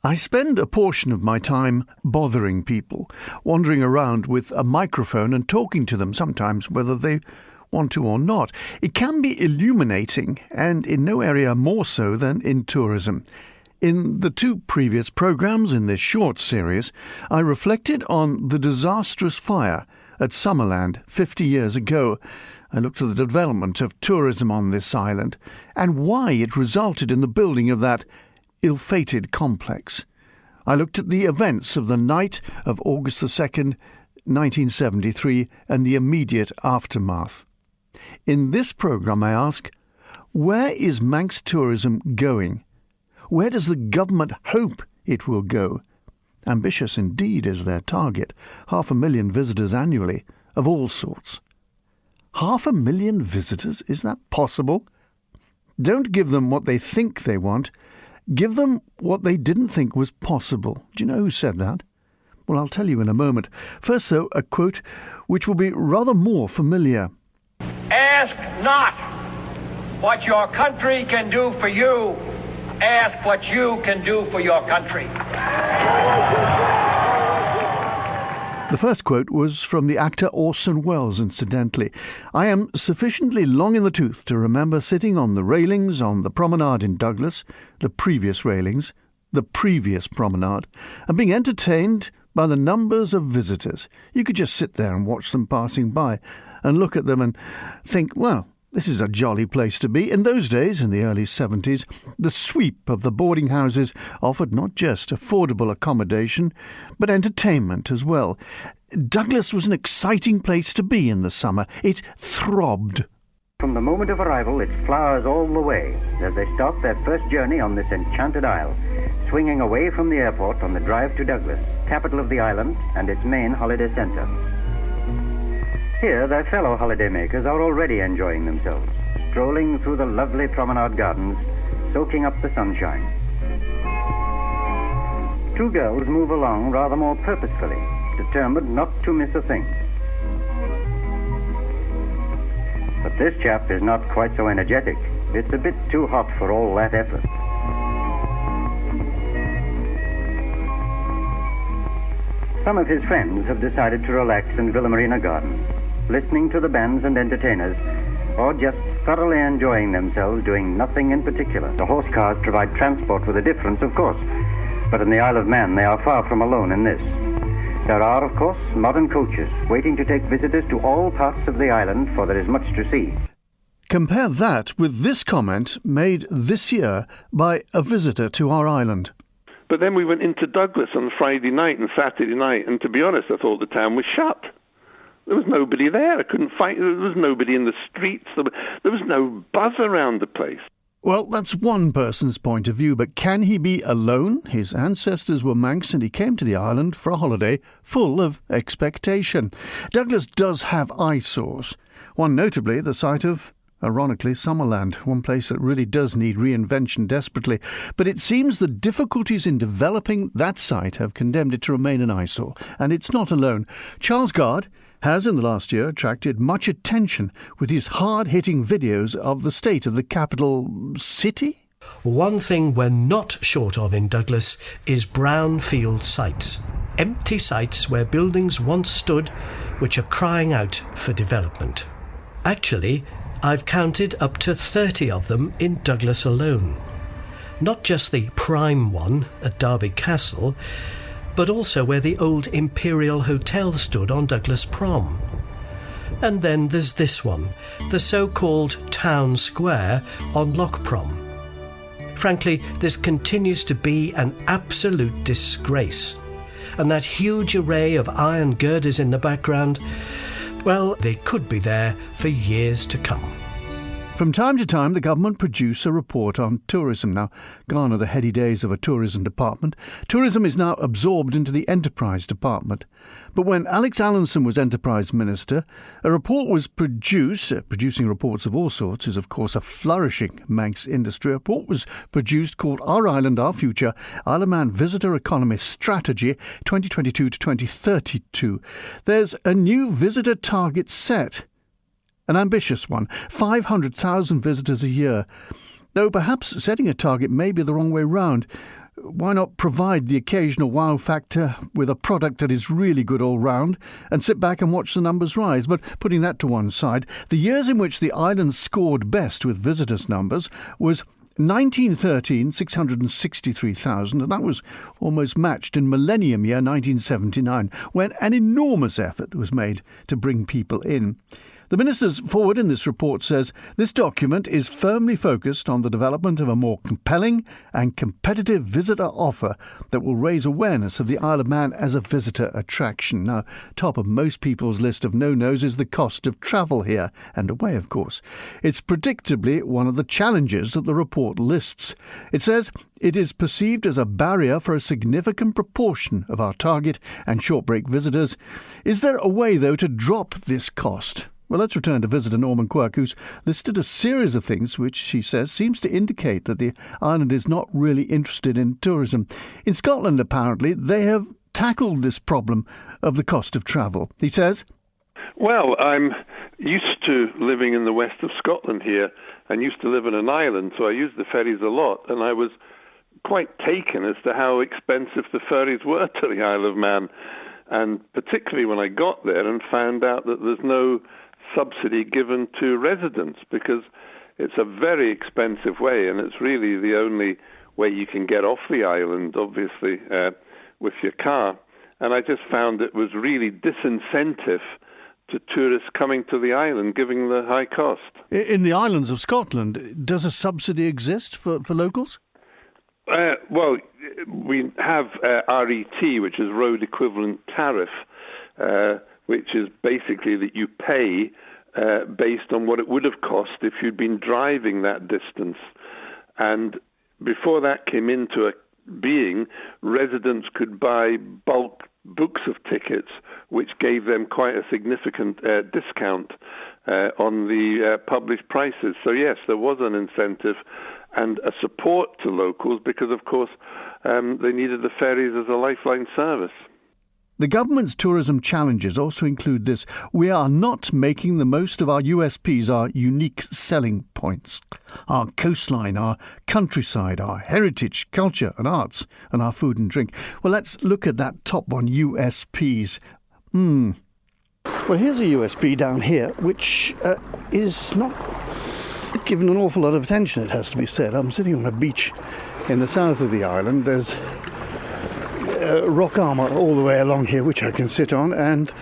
I spend a portion of my time bothering people, wandering around with a microphone and talking to them, sometimes whether they want to or not. It can be illuminating, and in no area more so than in tourism. In the two previous programmes in this short series, I reflected on the disastrous fire at Summerland 50 years ago. I looked at the development of tourism on this island and why it resulted in the building of that ill-fated complex. I looked at the events of the night of August the 2nd, 1973, and the immediate aftermath. In this programme I ask, where is Manx tourism going? Where does the government hope it will go? Ambitious indeed is their target, 500,000 visitors annually, of all sorts. 500,000 visitors? Is that possible? Don't give them what they think they want. Give them what they didn't think was possible. Do you know who said that? Well, I'll tell you in a moment. First, though, a quote which will be rather more familiar. Ask not what your country can do for you. Ask what you can do for your country. The first quote was from the actor Orson Welles, incidentally. I am sufficiently long in the tooth to remember sitting on the railings on the promenade in Douglas, the previous railings, the previous promenade, and being entertained by the numbers of visitors. You could just sit there and watch them passing by and look at them and think, well, this is a jolly place to be. In those days, in the early 70s, the sweep of the boarding houses offered not just affordable accommodation, but entertainment as well. Douglas was an exciting place to be in the summer. It throbbed. From the moment of arrival, it's flowers all the way as they start their first journey on this enchanted isle, swinging away from the airport on the drive to Douglas, capital of the island and its main holiday centre. Here, their fellow holidaymakers are already enjoying themselves, strolling through the lovely promenade gardens, soaking up the sunshine. Two girls move along rather more purposefully, determined not to miss a thing. But this chap is not quite so energetic. It's a bit too hot for all that effort. Some of his friends have decided to relax in Villa Marina Gardens, listening to the bands and entertainers, or just thoroughly enjoying themselves doing nothing in particular. The horse cars provide transport with a difference, of course, but in the Isle of Man they are far from alone in this. There are, of course, modern coaches waiting to take visitors to all parts of the island, for there is much to see. Compare that with this comment made this year by a visitor to our island. But then we went into Douglas on Friday night and Saturday night, and to be honest, I thought the town was shut. There was nobody there. I couldn't find. There was nobody in the streets. There was no buzz around the place. Well, that's one person's point of view, but can he be alone? His ancestors were Manx and he came to the island for a holiday full of expectation. Douglas does have eyesores, one notably the site of, ironically, Summerland, one place that really does need reinvention desperately. But it seems the difficulties in developing that site have condemned it to remain an eyesore, and it's not alone. Charles Gard has in the last year attracted much attention with his hard-hitting videos of the state of the capital city. One thing we're not short of in Douglas is brownfield sites. Empty sites where buildings once stood which are crying out for development. Actually, I've counted up to 30 of them in Douglas alone. Not just the prime one at Derby Castle, but also where the old Imperial Hotel stood on Douglas Prom. And then there's this one, the so-called Town Square on Loch Prom. Frankly, this continues to be an absolute disgrace. And that huge array of iron girders in the background, well, they could be there for years to come. From time to time, the government produce a report on tourism. Now, gone are the heady days of a tourism department. Tourism is now absorbed into the enterprise department. But when Alex Allinson was enterprise minister, a report was produced. Producing reports of all sorts is, of course, a flourishing Manx industry. A report was produced called Our Island, Our Future, Isle of Man Visitor Economy Strategy 2022 to 2032. There's a new visitor target set. An ambitious one, 500,000 visitors a year. Though perhaps setting a target may be the wrong way round. why not provide the occasional wow factor with a product that is really good all round and sit back and watch the numbers rise? But putting that to one side, the years in which the island scored best with visitors' numbers was 1913, 663,000, and that was almost matched in millennium year 1979, when an enormous effort was made to bring people in. The minister's forward in this report says this document is firmly focused on the development of a more compelling and competitive visitor offer that will raise awareness of the Isle of Man as a visitor attraction. Now, top of most people's list of no-nos is the cost of travel here and away, of course. It's predictably one of the challenges that the report lists. It says it is perceived as a barrier for a significant proportion of our target and short-break visitors. Is there a way, though, to drop this cost? Well, let's return to visitor Norman Quirk, who's listed a series of things which, she says, seems to indicate that the island is not really interested in tourism. In Scotland, apparently, they have tackled this problem of the cost of travel. He says, well, I'm used to living in the west of Scotland here and used to live in an island, so I use the ferries a lot, and I was quite taken as to how expensive the ferries were to the Isle of Man, and particularly when I got there and found out that there's no subsidy given to residents, because it's a very expensive way, and it's really the only way you can get off the island, obviously, with your car. And I just found it was really disincentive to tourists coming to the island, given the high cost. In the islands of Scotland, does a subsidy exist for locals? Well, we have RET, which is Road Equivalent Tariff, which is basically that you pay based on what it would have cost if you'd been driving that distance. And before that came into being, residents could buy bulk books of tickets, which gave them quite a significant discount on the published prices. So yes, there was an incentive and a support to locals because, of course, they needed the ferries as a lifeline service. The government's tourism challenges also include this: we are not making the most of our USPs, our unique selling points, our coastline, our countryside, our heritage, culture and arts, and our food and drink. Well, let's look at that top one, USPs. Well, here's a USP down here, which is not given an awful lot of attention, it has to be said. I'm sitting on a beach in the south of the island. There's rock armour all the way along here which I can sit on, and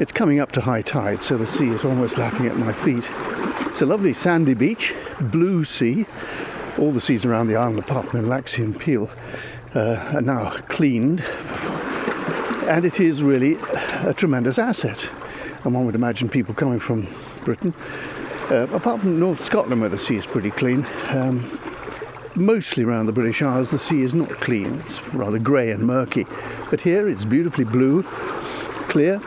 it's coming up to high tide, so the sea is almost lapping at my feet. It's a lovely sandy beach, blue sea. All the seas around the island apart from Laxey and Peel are now cleaned, and it is really a tremendous asset. And one would imagine people coming from Britain, apart from North Scotland where the sea is pretty clean, mostly around the British Isles the sea is not clean. It's rather grey and murky. But here it's beautifully blue, clear,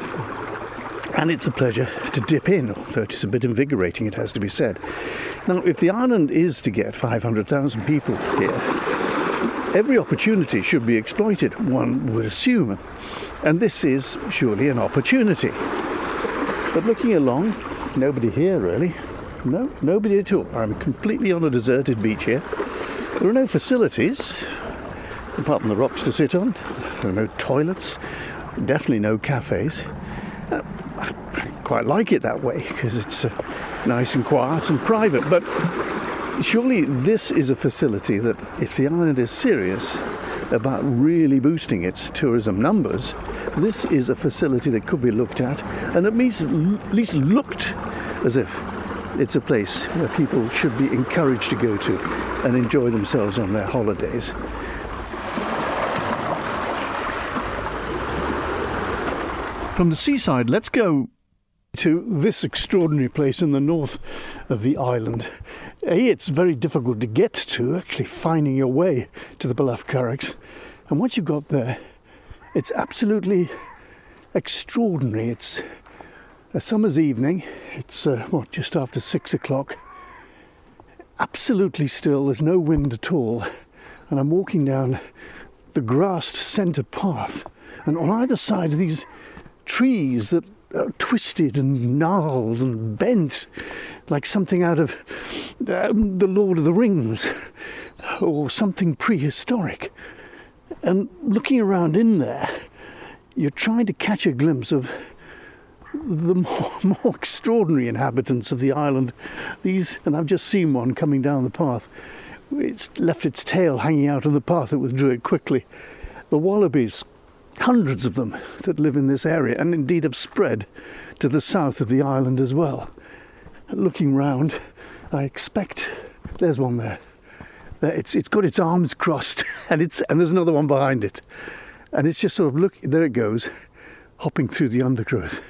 and it's a pleasure to dip in, although it is a bit invigorating, it has to be said. Now, if the island is to get 500,000 people here, every opportunity should be exploited, one would assume. And this is surely an opportunity. But looking along, nobody here really. No, nobody at all. I'm completely on a deserted beach here. There are no facilities, apart from the rocks to sit on. There are no toilets, definitely no cafes. I quite like it that way, because it's nice and quiet and private. But surely this is a facility that, if the island is serious about really boosting its tourism numbers, this is a facility that could be looked at, and at least looked as if it's a place where people should be encouraged to go to and enjoy themselves on their holidays. From the seaside, let's go to this extraordinary place in the north of the island. It's very difficult to get to, actually finding your way to the Belough Curraghs. And once you've got there, it's absolutely extraordinary. It's a summer's evening. It's just after 6 o'clock. Absolutely still. There's no wind at all. And I'm walking down the grassed centre path. And on either side are these trees that are twisted and gnarled and bent, like something out of the Lord of the Rings or something prehistoric. And looking around in there, you're trying to catch a glimpse of the more extraordinary inhabitants of the island. These, and I've just seen one coming down the path. It's left its tail hanging out on the path. It withdrew it quickly. The wallabies, hundreds of them that live in this area, and indeed have spread to the south of the island as well. Looking round, I expect there's one there. It's got its arms crossed, and there's another one behind it, and it's just sort of there it goes, hopping through the undergrowth.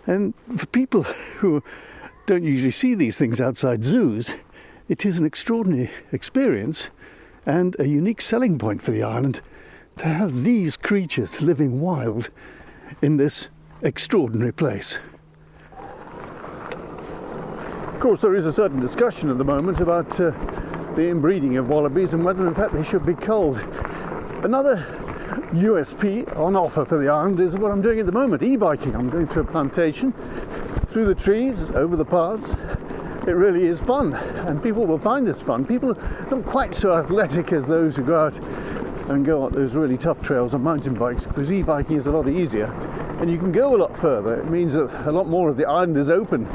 And for people who don't usually see these things outside zoos, it is an extraordinary experience and a unique selling point for the island to have these creatures living wild in this extraordinary place. Of course, there is a certain discussion at the moment about the inbreeding of wallabies and whether in fact they should be culled. Another USP on offer for the island is what I'm doing at the moment, e-biking. I'm going through a plantation, through the trees, over the paths. It really is fun, and people will find this fun. People not quite so athletic as those who go out and go on those really tough trails on mountain bikes, because e-biking is a lot easier and you can go a lot further. It means that a lot more of the island is open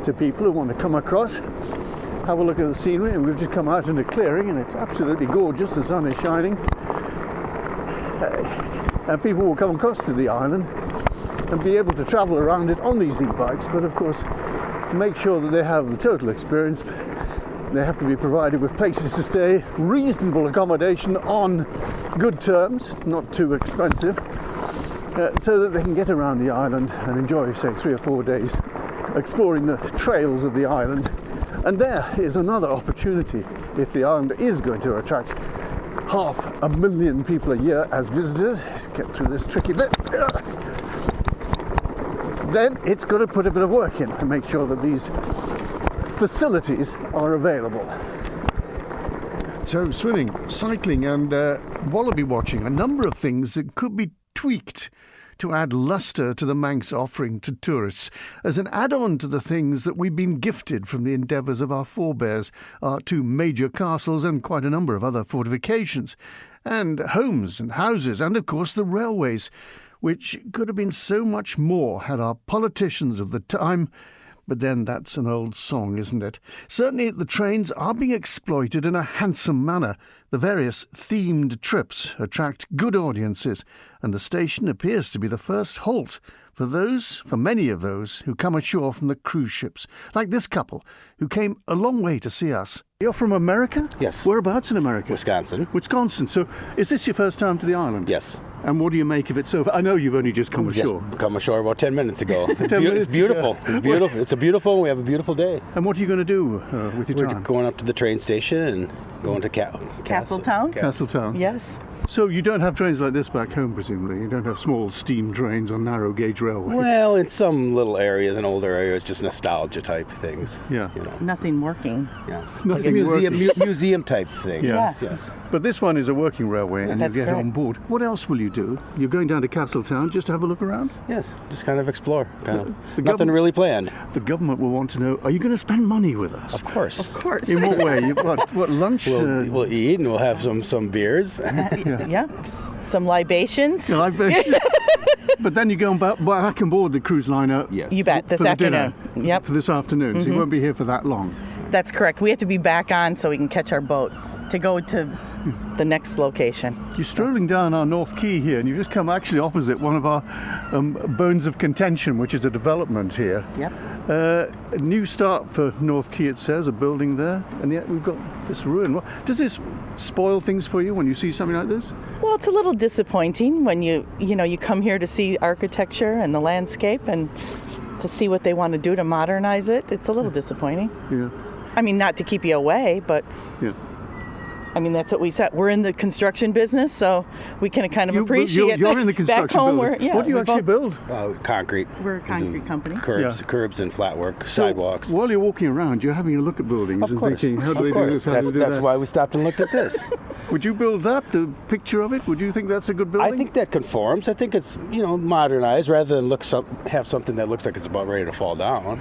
to people who want to come across, have a look at the scenery. And we've just come out in a clearing and it's absolutely gorgeous. The sun is shining, and people will come across to the island and be able to travel around it on these e-bikes. But of course, to make sure that they have the total experience, they have to be provided with places to stay, reasonable accommodation on good terms, not too expensive, so that they can get around the island and enjoy, say, 3 or 4 days exploring the trails of the island. And there is another opportunity. If the island is going to attract 500,000 people a year as visitors, get through this tricky bit, then it's got to put a bit of work in to make sure that these facilities are available. So swimming, cycling and wallaby watching, a number of things that could be tweaked to add lustre to the Manx offering to tourists as an add-on to the things that we've been gifted from the endeavours of our forebears, our 2 major castles and quite a number of other fortifications, and homes and houses, and of course the railways, which could have been so much more had our politicians of the time. But then that's an old song, isn't it? Certainly the trains are being exploited in a handsome manner. The various themed trips attract good audiences, and the station appears to be the first halt for many of those who come ashore from the cruise ships, like this couple who came a long way to see us. You're from America? Yes. Whereabouts in America? Wisconsin. Wisconsin. So is this your first time to the island? Yes. And what do you make of it so far? I know you've only just come ashore. Just come ashore about 10 minutes ago. It's 10 minutes beautiful. ago. It's beautiful. It's a beautiful. We have a beautiful day. And what are you going to do with your We're time? going up to the train station and going to Castletown? Castletown. Yes. So you don't have trains like this back home, presumably? You don't have small steam trains on narrow gauge railways? Well, in some little areas, in older areas, just nostalgia type things. Yeah. You know. Nothing working. Yeah. Nothing Museum type things. Yeah. Yes. But this one is a working railway, and That's you get correct. on board. What else will you do? You're going down to Castletown just to have a look around? Yes. Just kind of explore. The Nothing government- really planned. The government will want to know, are you going to spend money with us? Of course. Of course. In what way? What lunch? We'll eat and we'll have some beers. Yeah. Some libations. But then you go back on board the cruise liner. Yes. You bet. This for the afternoon. dinner, Yep. For this afternoon. So you won't be here for that long. That's correct. We have to be back on so we can catch our boat to go to the next location. You're strolling down our North Quay here, and you've just come actually opposite one of our bones of contention, which is a development here. Yep. A new start for North Quay, it says, a building there, and yet we've got this ruin. Does this spoil things for you when you see something like this? Well, it's a little disappointing when you come here to see architecture and the landscape and to see what they want to do to modernize it. It's a little disappointing. Yeah. I mean, not to keep you away, but Yeah. I mean, that's what we said. We're in the construction business, so we can kind of appreciate You're in the construction back home. building. What do you actually build? Concrete. We're a concrete Do company. Curbs and flat work, sidewalks. While you're walking around, you're having a look at buildings Of and course. thinking, how do Of they do course. this? How do they do That's that? why we stopped and looked at this. Would you build that, the picture of it? Would you think that's a good building? I think that conforms. I think it's modernized rather than have something that looks like it's about ready to fall down.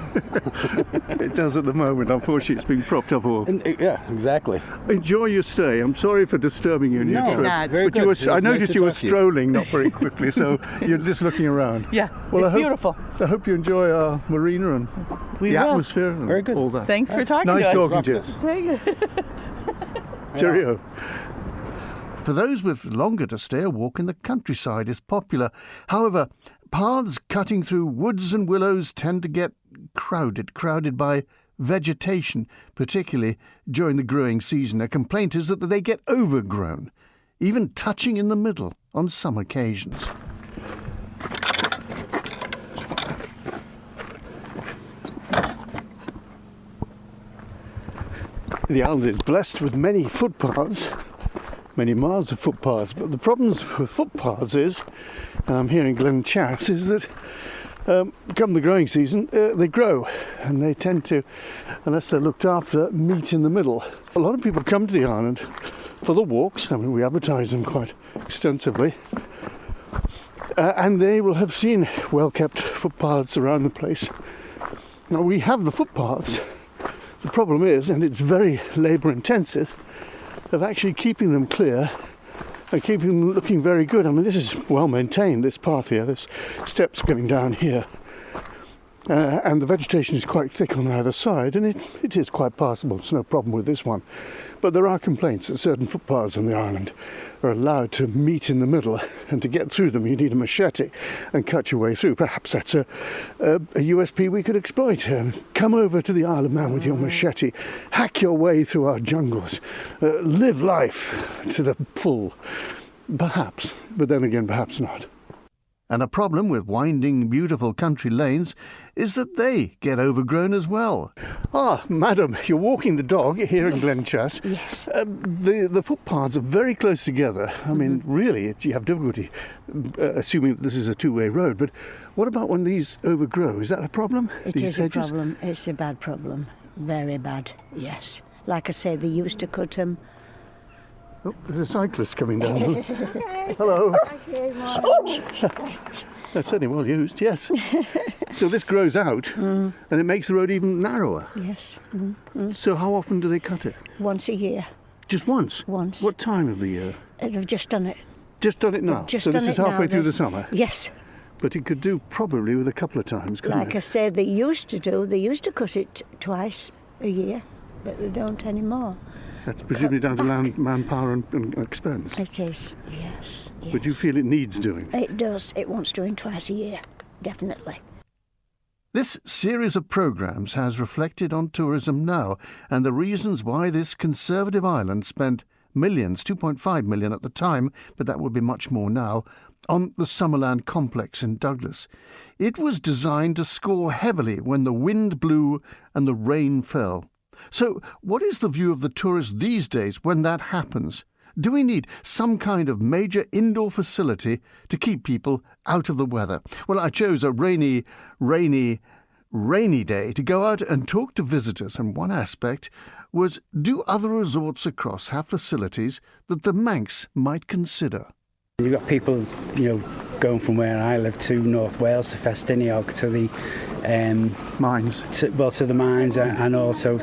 It does at the moment. Unfortunately, it's being propped up all. Yeah, exactly. Enjoy your stay say, I'm sorry for disturbing you in your No, trip. not. very But good. you were, It was I nice noticed to you were talk to you. strolling, not very quickly, so you're just looking around. Yeah, Well, it's beautiful. I hope you enjoy our marina and We the will. atmosphere and Very good. all that. Thanks for talking Nice to us. talking to you. Take it. Cheerio. For those with longer to stay, a walk in the countryside is popular. However, paths cutting through woods and willows tend to get crowded by vegetation, particularly during the growing season. A complaint is that they get overgrown, even touching in the middle on some occasions. The island is blessed with many footpaths, many miles of footpaths, but the problems with footpaths is, here in Glen Chas, is that come the growing season, they grow, and they tend to, unless they're looked after, meet in the middle. A lot of people come to the island for the walks. I mean, we advertise them quite extensively, and they will have seen well-kept footpaths around the place. Now, we have the footpaths. The problem is, and it's very labour-intensive, of actually keeping them clear and keeping them looking very good. I mean, this is well maintained, this path here, this steps going down here. And the vegetation is quite thick on either side, and it is quite passable. There's no problem with this one. But there are complaints that certain footpaths on the island are allowed to meet in the middle, and to get through them you need a machete and cut your way through. Perhaps that's a USP we could exploit. Come over to the Isle of Man with your machete, hack your way through our jungles, live life to the full. Perhaps, but then again, perhaps not. And a problem with winding, beautiful country lanes is that they get overgrown as well. Ah, madam, you're walking the dog here in Glen Chas. Yes. The footpaths are very close together. I mean, really, you have difficulty assuming that this is a two-way road. But what about when these overgrow? Is that a problem? It these is hedges? a problem. It's a bad problem. Very bad, yes. Like I said, they used to cut them. Oh, there's a cyclist coming down. Hello. That's certainly well used, yes. So this grows out and it makes the road even narrower. Yes. So how often do they cut it? Once a year. Just once? Once. What time of the year? They've just done it. Just done it now? Just so done this is it now. halfway through the There's- summer? Yes. But it could do probably with a couple of times, couldn't Like I it? said, they used to cut it twice a year, but they don't anymore. That's presumably down to manpower and expense. It is, yes. But you feel it needs doing? It does. It wants doing twice a year, definitely. This series of programmes has reflected on tourism now and the reasons why this conservative island spent millions, 2.5 million at the time, but that would be much more now, on the Summerland complex in Douglas. It was designed to score heavily when the wind blew and the rain fell. So what is the view of the tourist these days when that happens? Do we need some kind of major indoor facility to keep people out of the weather? Well, I chose a rainy day to go out and talk to visitors, and one aspect was, do other resorts across have facilities that the Manx might consider? You've got people, going from where I live to North Wales, to Festiniog, to the mines. To the mines, and also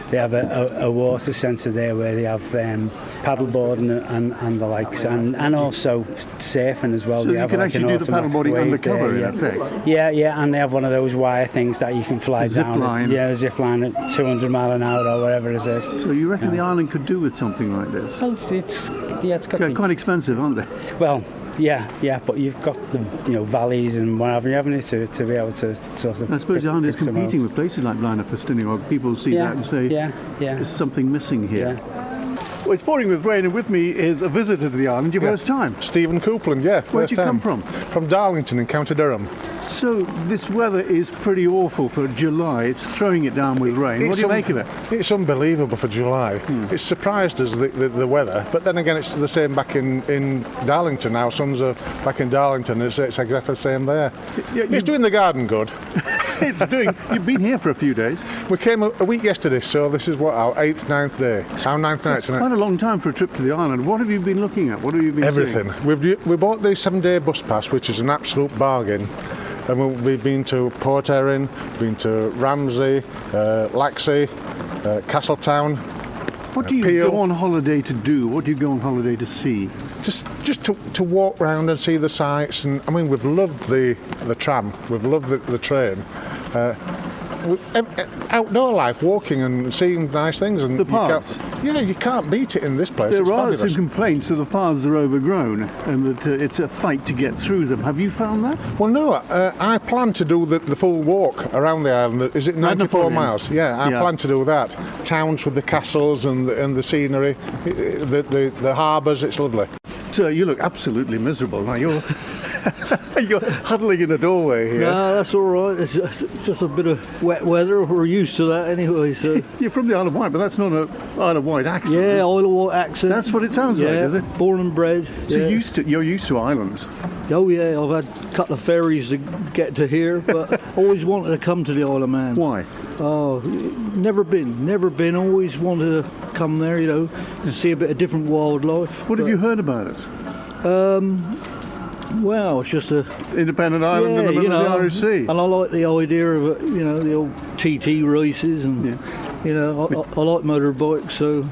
they have a water centre there where they have paddleboarding and the likes, and also surfing as well. So they you have can like actually an do the automatic paddleboarding wave undercover there, in effect. Yeah, and they have one of those wire things that you can fly Zip down. line. Yeah, a zip line at 200 mile an hour or whatever it is. So you reckon the island could do with something like this? Well, it's got They're quite expensive, aren't they? Well, yeah, but you've got the valleys and whatever, haven't you, to be able to sort of. I suppose the island is pick some competing else. with places like Blaenau Festiniog. People see that and say, there's something missing here. Well, it's pouring with rain, and with me is a visitor to the island. Your first time? Stephen Coupland, yeah. Where'd you come time. from? From Darlington in County Durham. So this weather is pretty awful for July. It's throwing it down with rain. What do you make of it? It's unbelievable for July. It's surprised us, the weather, but then again it's the same back in Darlington now. Suns are back in Darlington, it's exactly the same there. It's doing the garden good. It's doing. You've been here for a few days. We came a week yesterday, so this is our 8th, 9th day. Our 9th night tonight. Quite a long time for a trip to the island. What have you been looking at? What have you been Everything. seeing? We bought the 7-day bus pass, which is an absolute bargain. And we've been to Port Erin, been to Ramsey, Laxey, Castletown, What do you go on holiday to do? What do you go on holiday to see? Just to walk round and see the sights. And I mean, we've loved the tram. We've loved the train. Outdoor life, walking and seeing nice things. And the paths. You can't beat it in this place. There are some complaints that the paths are overgrown and that it's a fight to get through them. Have you found that? Well, no. I plan to do the full walk around the island. Is it 94 miles? Yeah, I plan to do that. Towns with the castles and the scenery, the harbours. It's lovely. So you look absolutely miserable now. You're huddling in a doorway here. No, that's all right. It's just a bit of wet weather. We're used to that anyway. So you're from the Isle of Wight, but that's not an Isle of Wight accent. Yeah, Isle of Wight accent. That's what it sounds like, is it? Born and bred. So you're used to islands. Oh yeah, I've had a couple of ferries to get to here, but always wanted to come to the Isle of Man. Why? Oh, never been. Always wanted to come there, to see a bit of different wildlife. What have you heard about us? Well, it's just a independent island in the middle of the Irish Sea. And I like the idea of it, the old TT races, and I like motorbikes. So,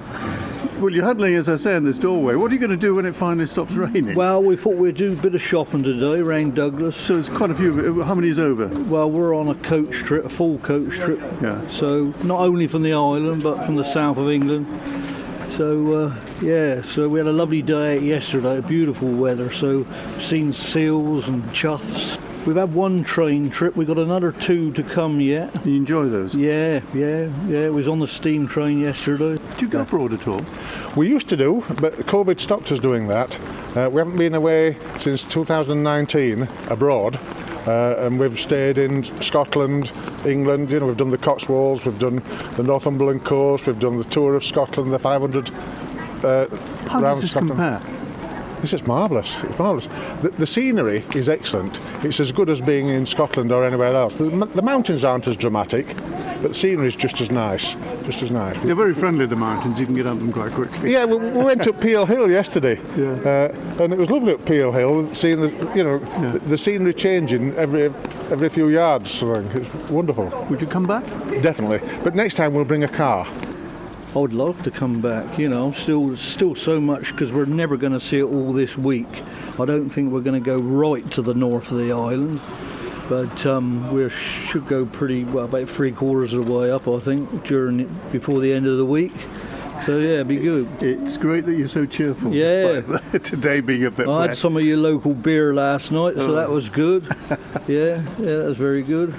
well, you're huddling, as I say, in this doorway. What are you going to do when it finally stops raining? Well, we thought we'd do a bit of shopping today around Douglas. So it's quite a few. How many is over? Well, we're on a coach trip, a full coach trip. Yeah. So not only from the island, but from the south of England. So so we had a lovely day out yesterday, beautiful weather, so seen seals and chuffs. We've had one train trip, we've got another 2 to come yet. You enjoy those? Yeah, it was on the steam train yesterday. Do you go abroad at all? We used to do, but COVID stopped us doing that. We haven't been away since 2019 abroad. And we've stayed in Scotland, England, we've done the Cotswolds, we've done the Northumberland coast, we've done the tour of Scotland, the 500 How around does this Scotland. compare? This is marvellous. It's marvellous. The scenery is excellent. It's as good as being in Scotland or anywhere else. The mountains aren't as dramatic, but the scenery is just as nice. They're very friendly, the mountains. You can get up them quite quickly. Yeah, we went up Peel Hill yesterday, and it was lovely up Peel Hill, seeing the scenery changing every few yards. So it's wonderful. Would you come back? Definitely, but next time we'll bring a car. I would love to come back, still so much, because we're never going to see it all this week. I don't think we're going to go right to the north of the island, but we should go pretty well, about 3/4 of the way up, I think, before the end of the week. So yeah, it'd be good. It's great that you're so cheerful. Yeah. Despite today being a bit wet. I had some of your local beer last night, so that was good. yeah, that was very good.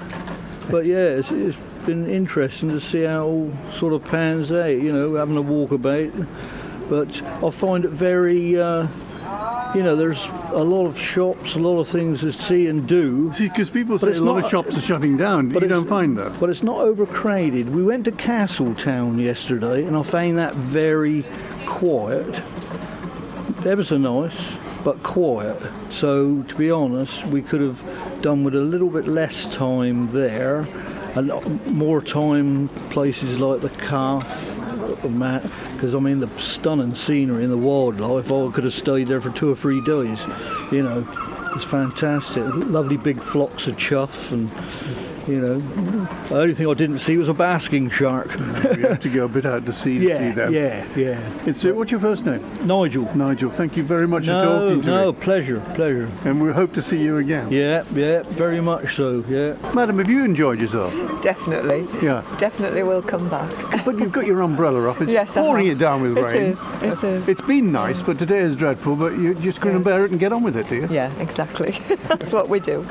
But yeah, it's been interesting to see how it all sort of pans out, having a walk about. But I find it very, there's a lot of shops, a lot of things to see and do. See, because people say a lot of shops are shutting down, but you don't find that. But it's not overcrowded. We went to Castletown yesterday, and I found that very quiet. Ever so nice, but quiet. So, to be honest, we could have done with a little bit less time there, and more time places like the Calf, because the stunning scenery and the wildlife, I could have stayed there for 2 or 3 days. It's fantastic. Lovely big flocks of chuff, and the only thing I didn't see was a basking shark. You have to go a bit out to sea to see them. Yeah. What's your first name? Nigel. Nigel, thank you very much for talking to me. No, pleasure. And we hope to see you again. Yeah, very much so, yeah. Madam, have you enjoyed yourself? Definitely. Yeah. Definitely will come back. But you've got your umbrella up. It's pouring it down with rain. It is. It's been nice, but today is dreadful, but you just grin and bear it and get on with it, do you? Yeah, exactly. That's what we do.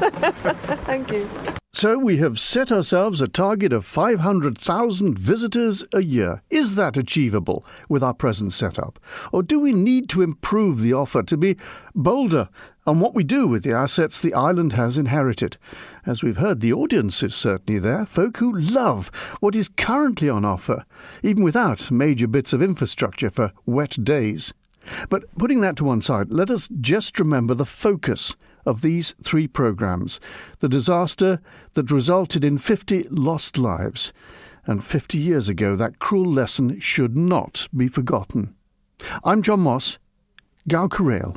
Thank you. So we have set ourselves a target of 500,000 visitors a year. Is that achievable with our present setup? Or do we need to improve the offer to be bolder on what we do with the assets the island has inherited? As we've heard, the audience is certainly there, folk who love what is currently on offer, even without major bits of infrastructure for wet days. But putting that to one side, let us just remember the focus of these 3 programmes, the disaster that resulted in 50 lost lives. And 50 years ago, that cruel lesson should not be forgotten. I'm John Moss, Gau Carrail.